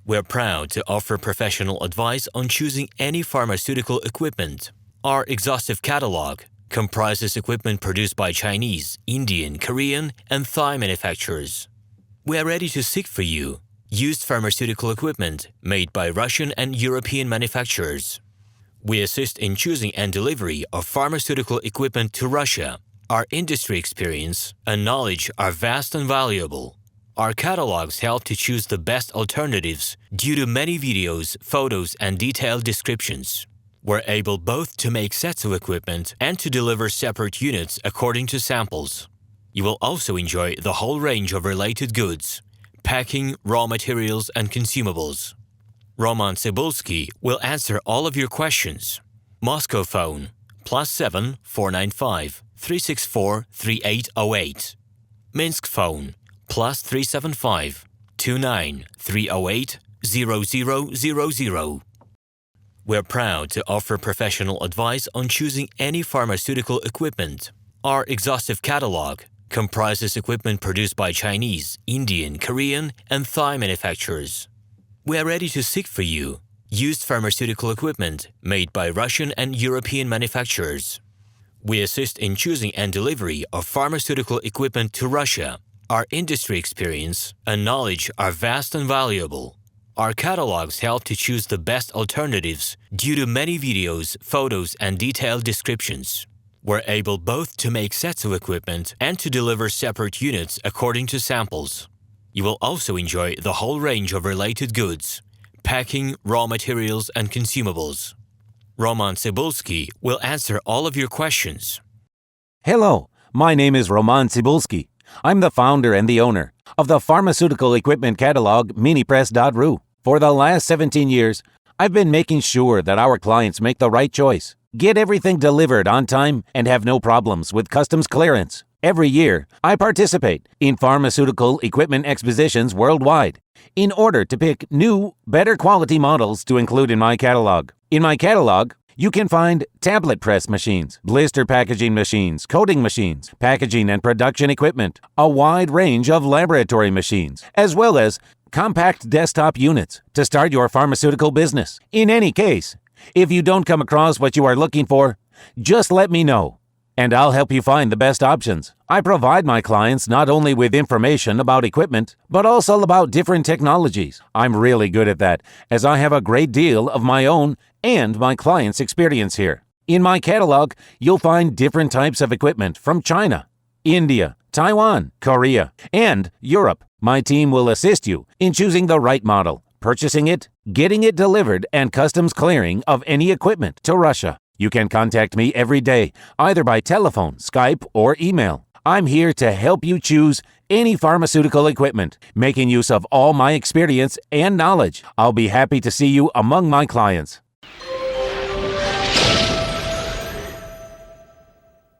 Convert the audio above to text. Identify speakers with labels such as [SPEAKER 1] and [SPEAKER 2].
[SPEAKER 1] We're proud to offer professional advice on choosing any pharmaceutical equipment. Our exhaustive catalog comprises equipment produced by Chinese, Indian, Korean, and Thai manufacturers. We are ready to seek for you used pharmaceutical equipment made by Russian and European manufacturers. We assist in choosing and delivery of pharmaceutical equipment to Russia. Our industry experience and knowledge are vast and valuable. Our catalogs help to choose the best alternatives due to many videos, photos, and detailed descriptions. We're able both to make sets of equipment and to deliver separate units according to samples. You will also enjoy the whole range of related goods, packing, raw materials, and consumables. RomanTsibulsky will answer all of your questions. Moscow phone +7 495 364 3808. Minsk phone +375 29 308 0000. We're proud to offer professional advice on choosing any pharmaceutical equipment. Our exhaustive catalog comprises equipment produced by Chinese, Indian, Korean, and Thai manufacturers. We are ready to seek for you used pharmaceutical equipment made by Russian and European manufacturers. We assist in choosing and delivery of pharmaceutical equipment to Russia. Our industry experience and knowledge are vast and valuable. Our catalogs help to choose the best alternatives due to many videos, photos, and detailed descriptions. We're able both to make sets of equipment and to deliver separate units according to samples. You will also enjoy the whole range of related goods, packing, raw materials, and consumables. RomanTsibulsky will answer all of your questions.
[SPEAKER 2] Hello, my name is RomanTsibulsky. I'm the founder and the owner of the pharmaceutical equipment catalog Minipress.ru. For the last 17 years, I've been making sure that our clients make the right choice, get everything delivered on time, and have no problems with customs clearance. Every year, I participate in pharmaceutical equipment expositions worldwide in order to pick new, better quality models to include in my catalog. In my catalog, you can find tablet press machines, blister packaging machines, coating machines, packaging and production equipment, a wide range of laboratory machines, as well as compact desktop units to start your pharmaceutical business. In any case, if you don't come across what you are looking for, just let me know, and I'll help you find the best options. I provide my clients not only with information about equipment, but also about different technologies. I'm really good at that, as I have a great deal of my own and my clients' experience here. In my catalog, you'll find different types of equipment from China, India, Taiwan, Korea, and Europe. My team will assist you in choosing the right model, purchasing it, getting it delivered, and customs clearing of any equipment to Russia. You can contact me every day, either by telephone, Skype, or email. I'm here to help you choose any pharmaceutical equipment, making use of all my experience and knowledge. I'll be happy to see you among my clients.